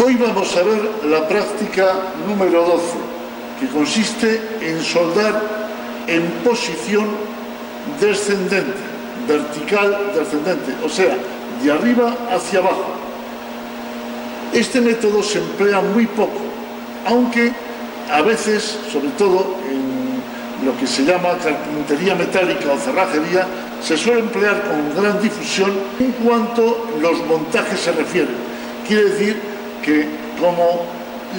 Hoy vamos a ver la práctica número 12, que consiste en soldar en posición descendente, vertical descendente, o sea, de arriba hacia abajo. Este método se emplea muy poco, aunque a veces, sobre todo en lo que se llama carpintería metálica o cerrajería, se suele emplear con gran difusión en cuanto los montajes se refieren. Quiere decir que como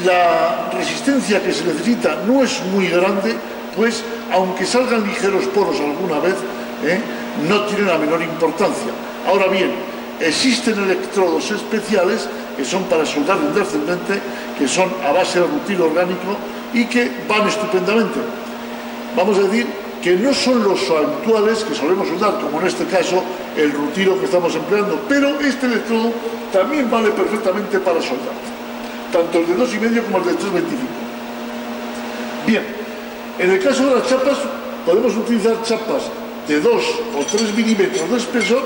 la resistencia que se necesita no es muy grande, pues aunque salgan ligeros poros alguna vez, no tiene la menor importancia. Ahora bien, existen electrodos especiales que son para soldar en descendente, que son a base de rutilo orgánico y que van estupendamente. Vamos a decir que no son los habituales que solemos soldar, como en este caso el rutilo que estamos empleando, pero este electrodo también vale perfectamente para soldar, tanto el de 2,5 como el de 3,25. Bien, en el caso de las chapas, podemos utilizar chapas de 2 o 3 milímetros de espesor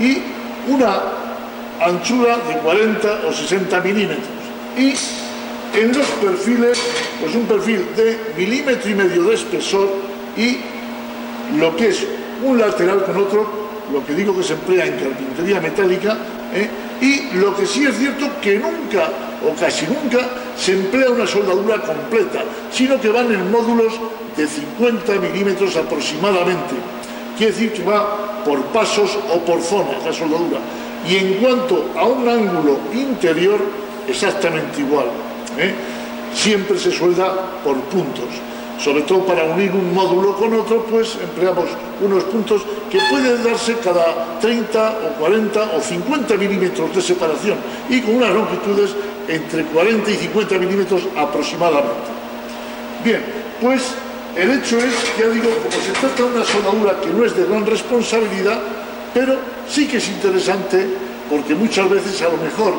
y una anchura de 40 o 60 milímetros. Y en los perfiles, pues un perfil de 1,5 milímetros de espesor y lo que es un lateral con otro, lo que digo que se emplea en carpintería metálica, y lo que sí es cierto que nunca o casi nunca se emplea una soldadura completa, sino que van en módulos de 50 milímetros aproximadamente. Quiere decir que va por pasos o por zonas la soldadura. Y en cuanto a un ángulo interior, exactamente igual. Siempre se suelda por puntos. Sobre todo para unir un módulo con otro, pues empleamos unos puntos que pueden darse cada 30 o 40 o 50 milímetros de separación y con unas longitudes entre 40 y 50 milímetros aproximadamente. Bien, pues el hecho es, ya digo, como se trata de una soldadura que no es de gran responsabilidad, pero sí que es interesante porque muchas veces a lo mejor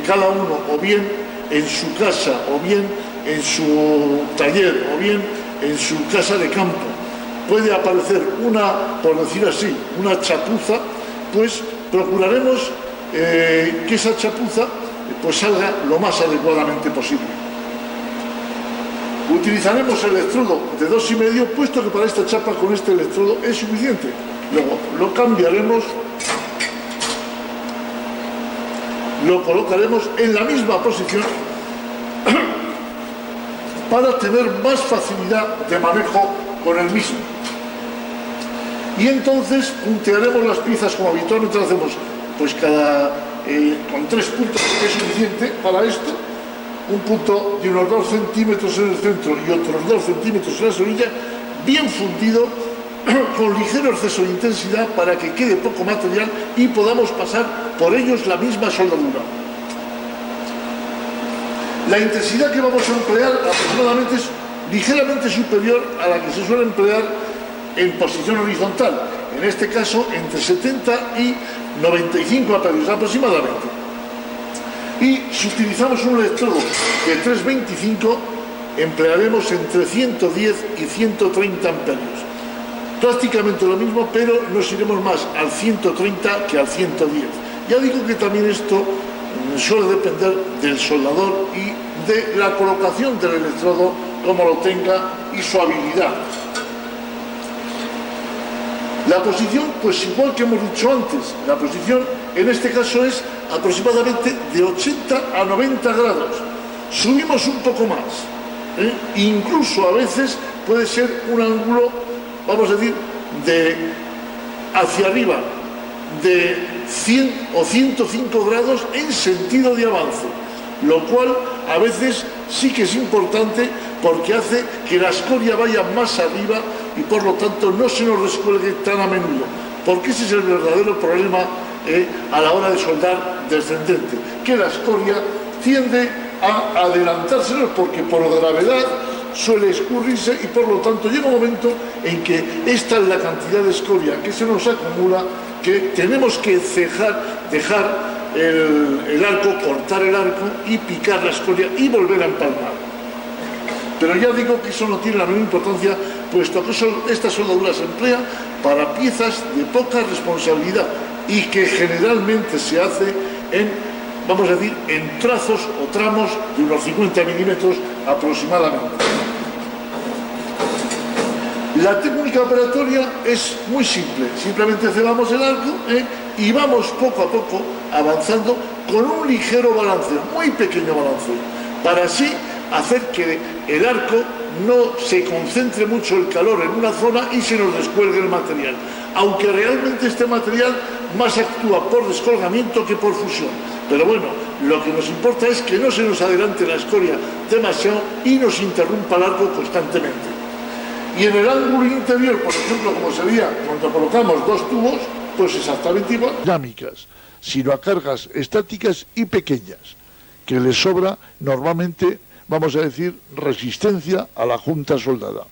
cada uno o bien en su casa o bien en su taller o bien en su casa de campo puede aparecer una, por decir así, una chapuza, pues procuraremos que esa chapuza pues salga lo más adecuadamente posible. Utilizaremos el electrodo de 2,5, puesto que para esta chapa con este electrodo es suficiente. Luego lo cambiaremos, lo colocaremos en la misma posición para tener más facilidad de manejo con el mismo. Y entonces puntearemos las piezas como habitualmente lo hacemos, pues con 3 puntos que es suficiente para esto, un punto de unos 2 centímetros en el centro y otros 2 centímetros en la orilla, bien fundido, con ligero exceso de intensidad para que quede poco material y podamos pasar por ellos la misma soldadura. La intensidad que vamos a emplear aproximadamente es ligeramente superior a la que se suele emplear en posición horizontal, en este caso entre 70 y 95 amperios aproximadamente. Y si utilizamos un electrodo de 3,25, emplearemos entre 110 y 130 amperios. Prácticamente lo mismo, pero nos iremos más al 130 que al 110. Ya digo que también esto suele depender del soldador y de la colocación del electrodo, como lo tenga y su habilidad. La posición, pues igual que hemos dicho antes, la posición en este caso es aproximadamente de 80 a 90 grados. Subimos un poco más, incluso a veces puede ser un ángulo, vamos a decir, hacia arriba, de 100 o 105 grados en sentido de avance, lo cual a veces sí que es importante porque hace que la escoria vaya más arriba y por lo tanto no se nos descuelgue tan a menudo, porque ese es el verdadero problema a la hora de soldar descendente, que la escoria tiende a adelantársenos porque por gravedad suele escurrirse y por lo tanto llega un momento en que esta es la cantidad de escoria que se nos acumula que tenemos que dejar el arco, cortar el arco y picar la escoria y volver a empalmar. Pero ya digo que eso no tiene la menor importancia, puesto que esta soldadura se emplea para piezas de poca responsabilidad y que generalmente se hace en vamos a decir, en trazos o tramos de unos 50 milímetros aproximadamente. La técnica operatoria es muy simple, simplemente cebamos el arco y vamos poco a poco avanzando con un ligero balanceo, muy pequeño balanceo, para así hacer que el arco no se concentre mucho el calor en una zona y se nos descuelgue el material, aunque realmente este material más actúa por descolgamiento que por fusión. Pero bueno, lo que nos importa es que no se nos adelante la escoria demasiado y nos interrumpa el arco constantemente. Y en el ángulo interior, por ejemplo, como sería cuando colocamos dos tubos, pues exactamente igual. Dinámicas, sino a cargas estáticas y pequeñas, que les sobra normalmente, vamos a decir, resistencia a la junta soldada.